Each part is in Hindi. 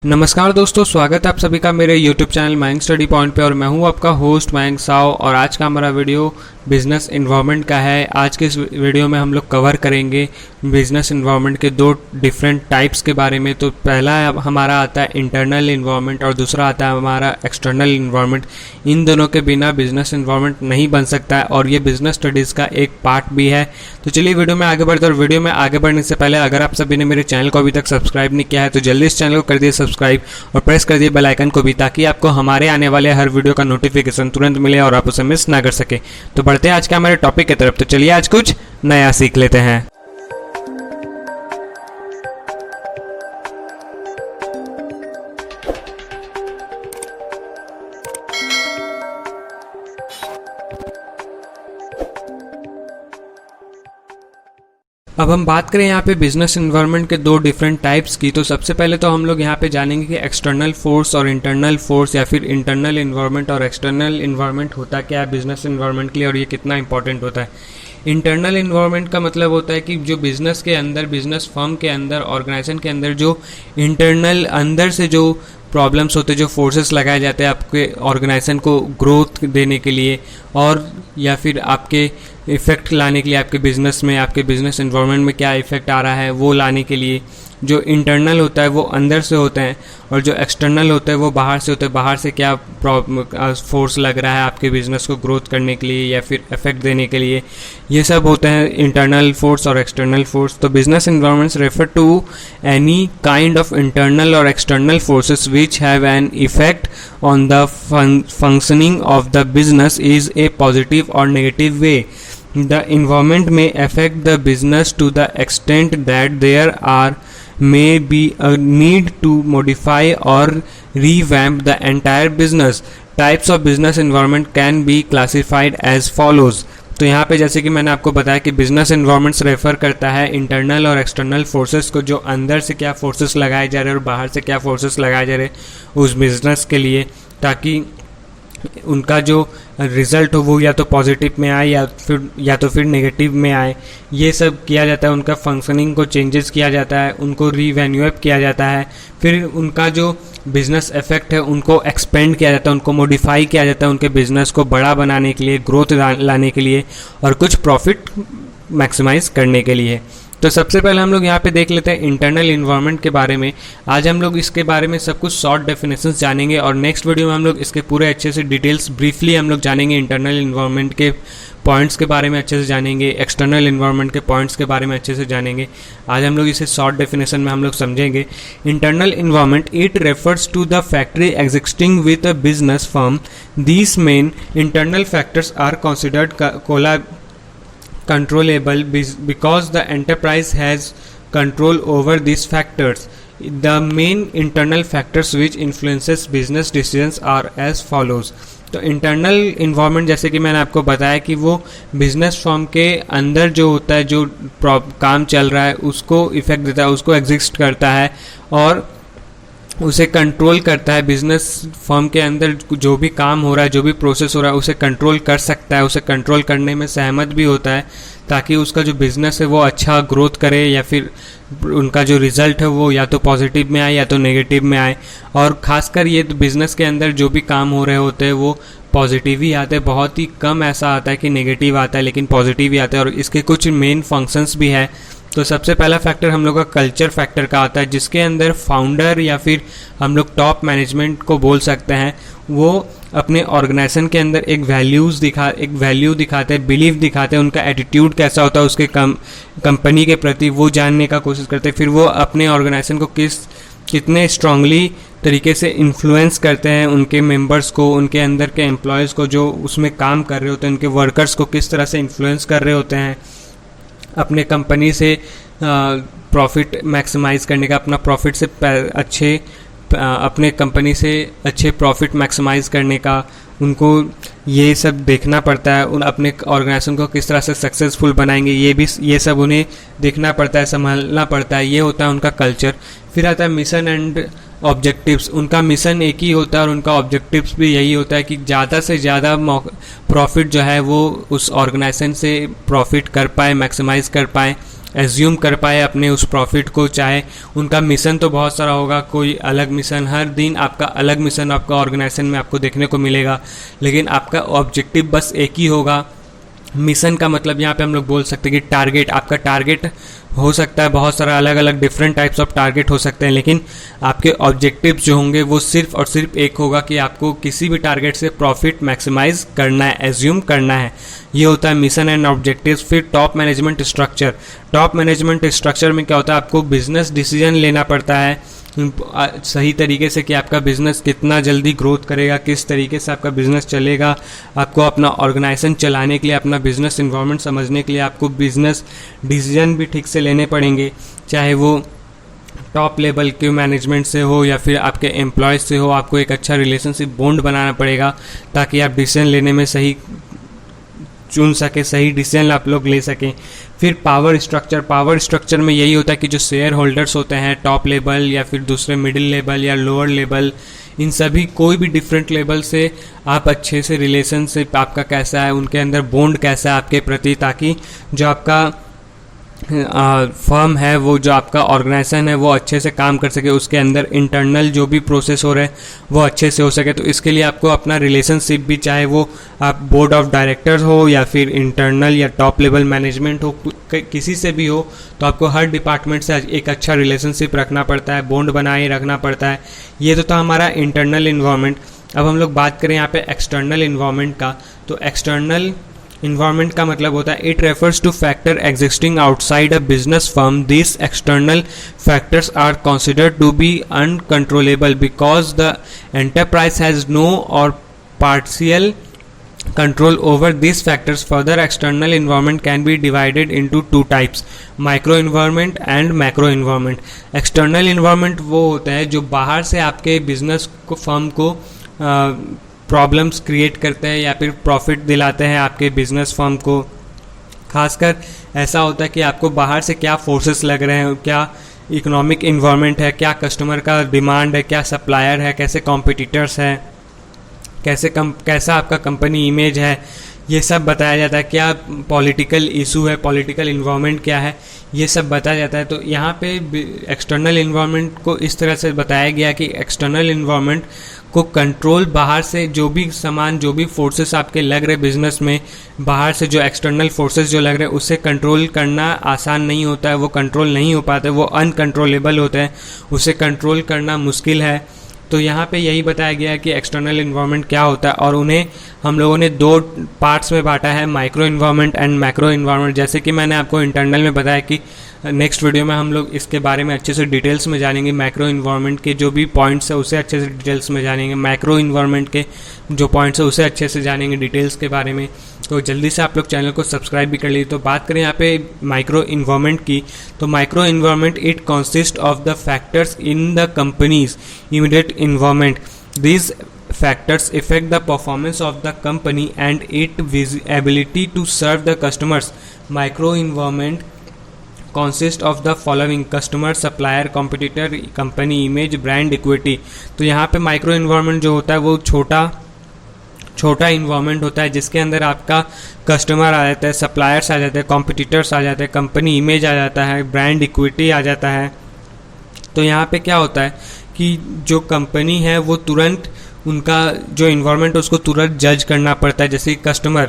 नमस्कार दोस्तों, स्वागत है आप सभी का मेरे YouTube channel Mayank study point पे। और मैं हूं आपका होस्ट मयंक साव। और आज का हमारा वीडियो बिजनेस इन्वायरमेंट का है। आज के इस वीडियो में हम लोग कवर करेंगे बिजनेस इन्वायरमेंट के दो डिफरेंट टाइप्स के बारे में। तो पहला हमारा आता है इंटरनल इन्वायरमेंट और दूसरा आता है हमारा एक्सटर्नल इन्वायरमेंट। इन दोनों के बिना बिजनेस इन्वायरमेंट नहीं बन सकता है और ये बिजनेस स्टडीज़ का एक पार्ट भी है। तो चलिए वीडियो में आगे बढ़ते हैं। और वीडियो में आगे बढ़ने से पहले अगर आप सभी ने मेरे चैनल को अभी तक सब्सक्राइब नहीं किया है तो जल्दी इस चैनल को कर दिए सब्सक्राइब और प्रेस कर दिए बेल आइकन को भी, ताकि आपको हमारे आने वाले हर वीडियो का नोटिफिकेशन तुरंत मिले और आप उसे मिस ना कर सके। तो बढ़ते हैं आज के हमारे टॉपिक की तरफ। तो चलिए आज कुछ नया सीख लेते हैं। अब हम बात करें यहाँ पे बिजनेस इन्वायरमेंट के दो डिफरेंट टाइप्स की। तो सबसे पहले तो हम लोग यहाँ पे जानेंगे कि एक्सटर्नल फोर्स और इंटरनल फोर्स, या फिर इंटरनल इन्वायरमेंट और एक्सटर्नल इन्वायरमेंट होता क्या है बिजनेस इन्वायरमेंट के लिए और ये कितना इंपॉर्टेंट होता है। इंटरनल इन्वायरमेंट का मतलब होता है कि जो बिजनेस के अंदर, बिजनेस फर्म के अंदर, ऑर्गेनाइजेशन के अंदर जो इंटरनल अंदर से जो प्रॉब्लम्स होते हैं, जो फोर्सेस लगाए जाते हैं आपके ऑर्गेनाइजेशन को ग्रोथ देने के लिए और या फिर आपके इफ़ेक्ट लाने के लिए, आपके बिज़नेस में, आपके बिज़नेस इन्वायरमेंट में क्या इफ़ेक्ट आ रहा है वो लाने के लिए। जो इंटरनल होता है वो अंदर से होते हैं और जो एक्सटर्नल होता है वो बाहर से होता है। बाहर से क्या फोर्स लग रहा है आपके बिज़नेस को ग्रोथ करने के लिए या फिर इफेक्ट देने के लिए, ये सब होते हैं इंटरनल फोर्स और एक्सटर्नल फोर्स। तो business environments refer to any kind of internal और external forces which have an effect on the functioning of the business is a positive और negative way. The environment may affect the business to the extent that there may be a need to modify or revamp the entire business. Types of business environment can be classified as follows. तो यहाँ पे जैसे कि मैंने आपको बताया कि बिजनेस इन्वायरमेंट्स रेफर करता है इंटरनल और एक्सटर्नल फोर्सेस को, जो अंदर से क्या फोर्सेस लगाए जा रहे हैं और बाहर से क्या फोर्सेस लगाए जा रहे हैं उस बिजनेस के लिए, ताकि उनका जो रिज़ल्ट हो वो या तो पॉजिटिव में आए या तो फिर नेगेटिव में आए। ये सब किया जाता है। उनका फंक्शनिंग को चेंजेस किया जाता है, उनको रीवैन्यूअप किया जाता है, फिर उनका जो बिज़नेस इफेक्ट है उनको एक्सपेंड किया जाता है, उनको मॉडिफाई किया जाता है उनके बिज़नेस को बड़ा बनाने के लिए, ग्रोथ लाने के लिए और कुछ प्रॉफिट मैक्सिमाइज करने के लिए। तो सबसे पहले हम लोग यहाँ पे देख लेते हैं इंटरनल इन्वायरमेंट के बारे में। आज हम लोग इसके बारे में सब कुछ शॉर्ट डेफिनेशंस जानेंगे और नेक्स्ट वीडियो में हम लोग इसके पूरे अच्छे से डिटेल्स ब्रीफली हम लोग जानेंगे। इंटरनल इन्वायरमेंट के पॉइंट्स के बारे में अच्छे से जानेंगे, एक्सटर्नल इन्वायरमेंट के पॉइंट्स के बारे में अच्छे से जानेंगे। आज हम लोग इसे शॉर्ट डेफिनेशन में हम लोग समझेंगे। Internal environment it refers to the factory existing with a business firm. These main internal factors are considered controllable because the enterprise has control over these factors. The main internal factors which influences business decisions are as follows. तो इंटरनल इन्वायरमेंट जैसे कि मैंने आपको बताया कि वो बिजनेस फर्म के अंदर जो होता है, जो काम चल रहा है उसको इफेक्ट देता है, उसको एग्जिस्ट करता है और उसे कंट्रोल करता है। बिजनेस फर्म के अंदर जो भी काम हो रहा है, जो भी प्रोसेस हो रहा है उसे कंट्रोल कर सकता है, उसे कंट्रोल करने में सहमत भी होता है, ताकि उसका जो बिज़नेस है वो अच्छा ग्रोथ करे या फिर उनका जो रिज़ल्ट है वो या तो पॉजिटिव में आए या तो नेगेटिव में आए। और ख़ासकर ये तो बिज़नेस के अंदर जो भी काम हो रहे होते हैं वो पॉजिटिव ही आते हैं। बहुत ही कम ऐसा आता है कि नेगेटिव आता है, लेकिन पॉजिटिव ही आता है और इसके कुछ मेन फंक्शंस भी है। तो सबसे पहला फैक्टर हम लोग का कल्चर फैक्टर का आता है, जिसके अंदर फाउंडर या फिर हम लोग टॉप मैनेजमेंट को बोल सकते हैं, वो अपने ऑर्गेनाइजेशन के अंदर एक वैल्यू दिखाते हैं, बिलीव दिखाते हैं, उनका एटीट्यूड कैसा होता है उसके कंपनी के प्रति वो जानने का कोशिश करते हैं। फिर वो अपने ऑर्गेनाइजेशन को कितने स्ट्रांगली तरीके से इन्फ्लुएंस करते हैं, उनके मेंबर्स को, उनके अंदर के एम्प्लॉयज़ को जो उसमें काम कर रहे होते हैं, उनके वर्कर्स को किस तरह से इन्फ्लुएंस कर रहे होते हैं अपने कंपनी से प्रॉफिट मैक्सिमाइज़ करने का, अपना प्रॉफिट से अपने कंपनी से अच्छे प्रॉफिट मैक्सिमाइज़ करने का। उनको ये सब देखना पड़ता है, उन अपने ऑर्गेनाइजेशन को किस तरह से सक्सेसफुल बनाएंगे ये सब उन्हें देखना पड़ता है, संभालना पड़ता है। ये होता है उनका कल्चर। फिर आता है मिशन एंड ऑब्जेक्टिव्स। उनका मिशन एक ही होता है और उनका ऑब्जेक्टिव्स भी यही होता है कि ज़्यादा से ज़्यादा प्रॉफिट जो है वो उस ऑर्गेनाइजेशन से प्रॉफिट कर पाए, मैक्सिमाइज़ कर पाए एज्यूम कर पाए अपने उस प्रॉफिट को। चाहे उनका मिशन तो बहुत सारा होगा, कोई अलग मिशन, हर दिन आपका अलग मिशन आपका ऑर्गेनाइजेशन में आपको देखने को मिलेगा, लेकिन आपका ऑब्जेक्टिव बस एक ही होगा। मिशन का मतलब यहाँ पे हम लोग बोल सकते हैं कि टारगेट, आपका टारगेट हो सकता है बहुत सारा अलग अलग डिफरेंट टाइप्स ऑफ टारगेट हो सकते हैं, लेकिन आपके ऑब्जेक्टिव्स जो होंगे वो सिर्फ और सिर्फ एक होगा कि आपको किसी भी टारगेट से प्रॉफिट मैक्सिमाइज करना है, एज्यूम करना है। ये होता है मिशन एंड ऑब्जेक्टिव्स। फिर top management structure. Top management structure में क्या होता है, आपको बिजनेस डिसीजन लेना पड़ता है सही तरीके से कि आपका बिजनेस कितना जल्दी ग्रोथ करेगा, किस तरीके से आपका बिजनेस चलेगा। आपको अपना ऑर्गेनाइजेशन चलाने के लिए, अपना बिजनेस इन्वायरमेंट समझने के लिए आपको बिजनेस डिसीजन भी ठीक से लेने पड़ेंगे, चाहे वो टॉप लेवल के मैनेजमेंट से हो या फिर आपके एम्प्लॉयज़ से हो। आपको एक अच्छा रिलेशनशिप बॉन्ड बनाना पड़ेगा ताकि आप डिसीजन लेने में सही चुन सके, सही डिसीजन आप लोग ले सकें। फिर पावर स्ट्रक्चर। पावर स्ट्रक्चर में यही होता है कि जो शेयर होल्डर्स होते हैं टॉप लेवल या फिर दूसरे मिडिल लेवल या लोअर लेवल, इन सभी कोई भी डिफरेंट लेवल से आप अच्छे से रिलेशनशिप आपका कैसा है, उनके अंदर बॉन्ड कैसा है आपके प्रति, ताकि जो आपका फर्म है, वो जो आपका ऑर्गेनाइजेशन है वो अच्छे से काम कर सके, उसके अंदर इंटरनल जो भी प्रोसेस हो रहे हैं वो अच्छे से हो सके। तो इसके लिए आपको अपना रिलेशनशिप भी, चाहे वो आप बोर्ड ऑफ डायरेक्टर्स हो या फिर इंटरनल या टॉप लेवल मैनेजमेंट हो, किसी से भी हो, तो आपको हर डिपार्टमेंट से एक अच्छा रिलेशनशिप रखना पड़ता है, बॉन्ड बनाए रखना पड़ता है। ये तो था हमारा इंटरनल इन्वायरमेंट। अब हम लोग बात करें यहाँ पे एक्सटर्नल इन्वायरमेंट का। तो एक्सटर्नल इन्वायरमेंट का मतलब होता है it refers to factor existing outside a business firm. This external factors are considered to be uncontrollable because the enterprise has no or partial control over these factors. Further, external environment can be divided into two types, micro environment and macro environment. external environment वो होता है जो बाहर से आपके बिजनेस को, फर्म को प्रॉब्लम्स क्रिएट करते हैं या फिर प्रॉफिट दिलाते हैं आपके बिजनेस फर्म को। खासकर ऐसा होता है कि आपको बाहर से क्या फोर्सेस लग रहे हैं, क्या इकोनॉमिक इन्वायरमेंट है, क्या कस्टमर का डिमांड है, क्या सप्लायर है, कैसे कॉम्पिटिटर्स हैं, कैसा आपका कंपनी इमेज है, ये सब बताया जाता है। क्या पॉलिटिकल इशू है, पॉलिटिकल इन्वायरमेंट क्या है, ये सब बताया जाता है। तो यहाँ पे एक्सटर्नल इन्वायरमेंट को इस तरह से बताया गया कि एक्सटर्नल इन्वायरमेंट को कंट्रोल, बाहर से जो भी सामान, जो भी फोर्सेस आपके लग रहे बिजनेस में, बाहर से जो एक्सटर्नल फोर्सेस जो लग रहे हैं उसे कंट्रोल करना आसान नहीं होता है, वो कंट्रोल नहीं हो पाते, वो अनकंट्रोलेबल होते हैं, उसे कंट्रोल करना मुश्किल है। तो यहाँ पे यही बताया गया है कि एक्सटर्नल इन्वायरमेंट क्या होता है, और उन्हें हम लोगों ने दो पार्ट्स में बांटा है, micro environment and macro environment. जैसे कि मैंने आपको इंटरनल में बताया कि नेक्स्ट वीडियो में हम लोग इसके बारे में अच्छे से डिटेल्स में जानेंगे। मैक्रो इन्वायरमेंट के जो भी पॉइंट्स है उसे अच्छे से डिटेल्स में जानेंगे, मैक्रो इन्वायरमेंट के जो पॉइंट्स है उसे अच्छे से जानेंगे डिटेल्स के बारे में। तो जल्दी से आप लोग चैनल को सब्सक्राइब भी कर लीजिए। तो बात करें यहाँ पे माइक्रो इन्वायरमेंट की, तो micro environment it consist of the factors in the companies immediate environment. These factors affect the performance of the company and its ability to serve the customers. Micro environment consist of the following: customer, supplier, competitor, company image, brand equity. तो यहाँ पे माइक्रो इन्वायरमेंट जो होता है वो छोटा इन्वायरमेंट होता है जिसके अंदर आपका कस्टमर आ जाता है, सप्लायर्स आ जाते हैं, कॉम्पिटिटर्स आ जाते हैं, कंपनी इमेज आ जाता है, ब्रांड इक्विटी आ जाता है। तो यहाँ पे क्या होता है कि जो कंपनी है वो तुरंत उनका जो इन्वायरमेंट है उसको तुरंत जज करना पड़ता है। जैसे कस्टमर,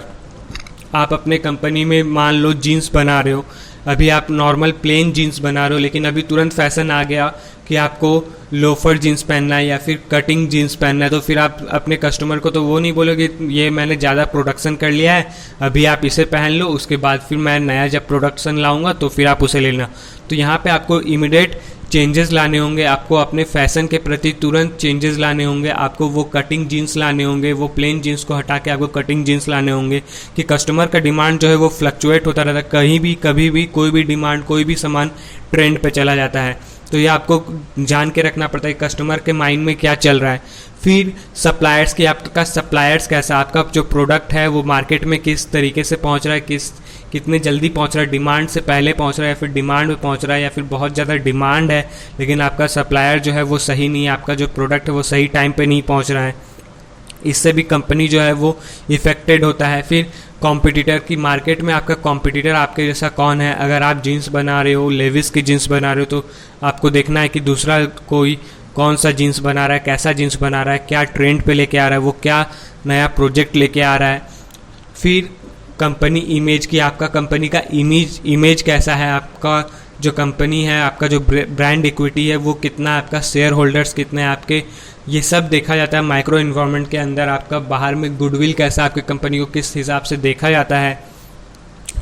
आप अपने कंपनी में मान लो जीन्स बना रहे हो, अभी आप नॉर्मल प्लेन जीन्स बना रहे हो, लेकिन अभी तुरंत फैशन आ गया कि आपको लोफर जीन्स पहनना है या फिर कटिंग जीन्स पहनना है। तो फिर आप अपने कस्टमर को तो वो नहीं बोलोगे ये मैंने ज़्यादा प्रोडक्शन कर लिया है, अभी आप इसे पहन लो, उसके बाद फिर मैं नया जब प्रोडक्शन लाऊंगा तो फिर आप उसे लेना। तो यहाँ पे आपको इमीडिएट चेंजेस लाने होंगे, आपको अपने फैशन के प्रति तुरंत चेंजेस लाने होंगे, आपको वो कटिंग जीन्स लाने होंगे, वो प्लेन जीन्स को हटा के आपको कटिंग जीन्स लाने होंगे कि कस्टमर का डिमांड जो है वो फ्लक्चुएट होता रहता है, कहीं भी कभी भी कोई भी डिमांड, कोई भी सामान ट्रेंड पे चला जाता है। तो ये आपको जान के रखना पड़ता है कस्टमर के माइंड में क्या चल रहा है। फिर सप्लायर्स की, आपका सप्लायर्स कैसा, आपका जो प्रोडक्ट है वो मार्केट में किस तरीके से पहुंच रहा है, कितने जल्दी पहुंच रहा है, डिमांड से पहले पहुंच रहा है या फिर डिमांड में पहुंच रहा है, या फिर बहुत ज़्यादा डिमांड है लेकिन आपका सप्लायर जो है वो सही नहीं है, आपका जो प्रोडक्ट है वो सही टाइम पे नहीं पहुंच रहा है। इससे भी कंपनी जो है वो इफेक्टेड होता है। फिर कॉम्पिटिटर की, मार्केट में आपका कॉम्पिटिटर आपके जैसा कौन है। अगर आप जीन्स बना रहे हो, लेविस की जीन्स बना रहे हो, तो आपको देखना है कि दूसरा कोई कौन सा जीन्स बना रहा है, कैसा जीन्स बना रहा है, क्या ट्रेंड पे लेके आ रहा है, वो क्या नया प्रोजेक्ट लेके आ रहा है। फिर कंपनी इमेज की, आपका कंपनी का इमेज कैसा है, आपका जो कंपनी है, आपका जो ब्रांड इक्विटी है वो कितना, आपका शेयर होल्डर्स कितने हैं आपके, ये सब देखा जाता है माइक्रो इन्वायरमेंट के अंदर। आपका बाहर में गुडविल कैसा, आपकी कंपनी को किस हिसाब से देखा जाता है।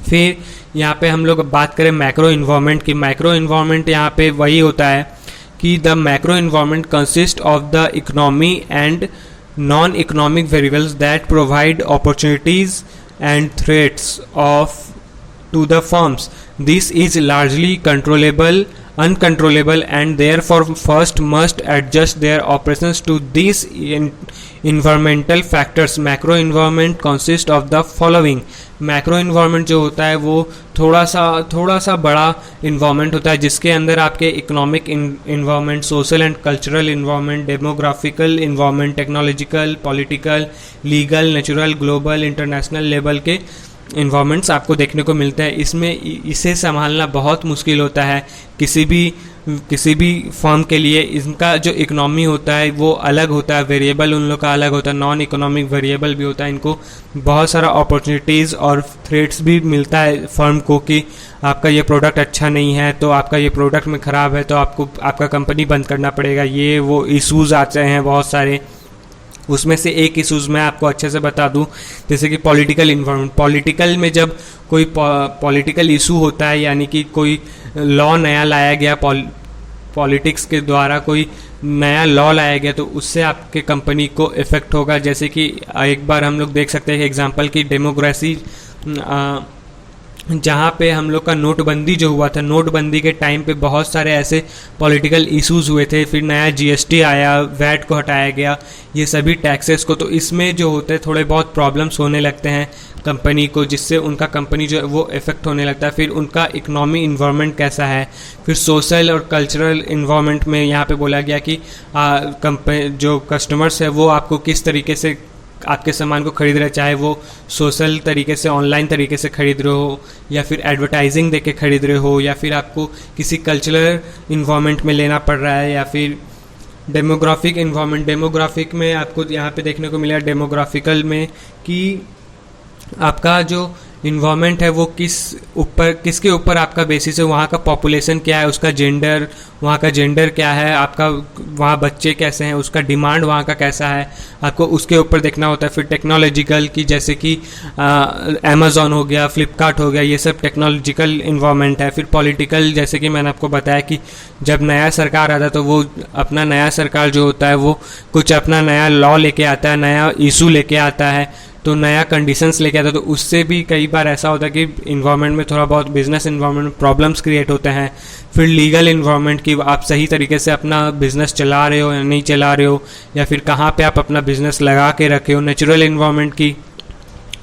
फिर यहाँ पे हम लोग बात करें मैक्रो इन्वायरमेंट की। मैक्रो इन्वायरमेंट यहाँ पे वही होता है कि the macro environment consist of the economy and non economic variables that provide opportunities and threats to the firms. This is largely uncontrollable and therefore first must adjust their operations to these environmental factors. Macro environment consists of the following. Macro environment जो होता है वो थोड़ा सा बड़ा इन्वायरमेंट होता है, जिसके अंदर आपके economic environment, social and cultural environment, demographical environment, technological, political, legal, natural, global, international level के इन्वायरमेंट्स आपको देखने को मिलते हैं। इसमें इसे संभालना बहुत मुश्किल होता है किसी भी फर्म के लिए। इनका जो इकोनॉमी होता है वो अलग होता है, वेरिएबल उन लोग का अलग होता है, नॉन इकोनॉमिक वेरिएबल भी होता है। इनको बहुत सारा अपॉर्चुनिटीज़ और थ्रेट्स भी मिलता है फर्म को कि आपका ये प्रोडक्ट अच्छा नहीं है, तो आपका ये प्रोडक्ट में ख़राब है, तो आपको आपका कंपनी बंद करना पड़ेगा। ये वो इशूज़ आते हैं बहुत सारे। उसमें से एक इशूज़ मैं आपको अच्छे से बता दूं, जैसे कि पॉलिटिकल इन्वायरमेंट। पॉलिटिकल में जब कोई पॉलिटिकल इशू होता है, यानी कि कोई लॉ नया लाया गया, पॉलिटिक्स के द्वारा कोई नया लॉ लाया गया, तो उससे आपके कंपनी को इफ़ेक्ट होगा। जैसे कि एक बार हम लोग देख सकते हैं एग्जांपल की डेमोक्रेसी, जहाँ पे हम लोग का नोटबंदी जो हुआ था, नोटबंदी के टाइम पे बहुत सारे ऐसे पॉलिटिकल इश्यूज हुए थे। फिर नया जीएसटी आया, वैट को हटाया गया, ये सभी टैक्सेस को, तो इसमें जो होते हैं थोड़े बहुत प्रॉब्लम्स होने लगते हैं कंपनी को, जिससे उनका कंपनी जो है वो इफेक्ट होने लगता है। फिर उनका इकोनॉमी इन्वायरमेंट कैसा है। फिर सोशल और कल्चरल इन्वायरमेंट में यहाँ पे बोला गया कि जो कस्टमर्स है वो आपको किस तरीके से आपके सामान को खरीद रहे हैं, चाहे वो सोशल तरीके से, ऑनलाइन तरीके से खरीद रहे हो, या फिर एडवर्टाइजिंग देके खरीद रहे हो, या फिर आपको किसी कल्चरल इन्वायरमेंट में लेना पड़ रहा है, या फिर डेमोग्राफिक इन्वायरमेंट। डेमोग्राफिक में आपको यहाँ पे देखने को मिला डेमोग्राफिकल में कि आपका जो इन्वायरमेंट है वो किसके ऊपर आपका बेसिस है, वहाँ का पॉपुलेशन क्या है, उसका जेंडर, वहाँ का जेंडर क्या है, आपका वहाँ बच्चे कैसे हैं, उसका डिमांड वहाँ का कैसा है, आपको उसके ऊपर देखना होता है। फिर टेक्नोलॉजिकल की, जैसे कि अमेज़ॉन हो गया, फ्लिपकार्ट हो गया, ये सब टेक्नोलॉजिकल इन्वायरमेंट है। फिर पॉलिटिकल, जैसे कि मैंने आपको बताया कि जब नया सरकार आता है तो वो अपना नया सरकार जो होता है वो कुछ अपना नया लॉ लेके आता है, नया इशू लेके आता है, तो नया कंडीशंस लेके आता है, तो उससे भी कई बार ऐसा होता है कि इन्वायरमेंट में थोड़ा बहुत बिजनेस इन्वायरमेंट में प्रॉब्लम्स क्रिएट होते हैं। फिर लीगल इन्वायरमेंट की, आप सही तरीके से अपना बिजनेस चला रहे हो या नहीं चला रहे हो, या फिर कहाँ पे आप अपना बिजनेस लगा के रखे हो। नेचुरल इन्वायरमेंट की,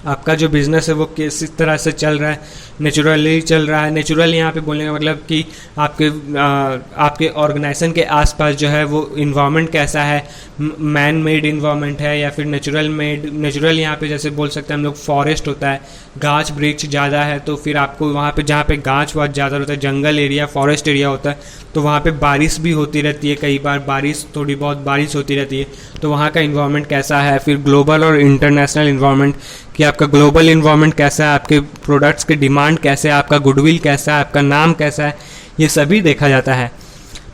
आपका जो बिज़नेस है वो किस तरह से चल रहा है, नेचुरली चल रहा है। नेचुरल यहाँ पे बोलने का मतलब कि आपके ऑर्गेनाइजेशन के आसपास जो है वो इन्वायरमेंट कैसा है, मैन मेड इन्वायरमेंट है या फिर नेचुरल मेड। नेचुरल यहाँ पे जैसे बोल सकते हैं हम लोग, फॉरेस्ट होता है, गाछ वृक्ष ज़्यादा है, तो फिर आपको वहाँ पे जहाँ पे गाछ वाछ ज़्यादा होता है, जंगल एरिया, फॉरेस्ट एरिया होता है, तो वहाँ पे बारिश भी होती रहती है, कई बार थोड़ी बहुत बारिश होती रहती है, तो वहाँ का इन्वायरमेंट कैसा है। फिर ग्लोबल और इंटरनेशनल इन्वायरमेंट, कि आपका ग्लोबल इन्वायरमेंट कैसा है, आपके प्रोडक्ट्स के डिमांड कैसे है, आपका गुडविल कैसा है, आपका नाम कैसा है, ये सभी देखा जाता है।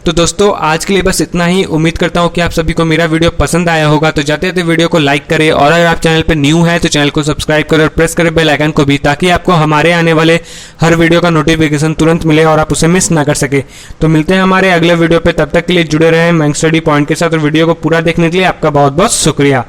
तो दोस्तों आज के लिए बस इतना ही। उम्मीद करता हूँ कि आप सभी को मेरा वीडियो पसंद आया होगा। तो जाते जाते वीडियो को लाइक करें, और अगर आप चैनल पर न्यू हैं तो चैनल को सब्सक्राइब करें और प्रेस करें बेल आइकन को भी, ताकि आपको हमारे आने वाले हर वीडियो का नोटिफिकेशन तुरंत मिले और आप उसे मिस ना कर सके। तो मिलते हैं हमारे अगले वीडियो पे, तब तक के लिए जुड़े रहें मैंग स्टडी पॉइंट के साथ, और वीडियो को पूरा देखने के लिए आपका बहुत बहुत शुक्रिया।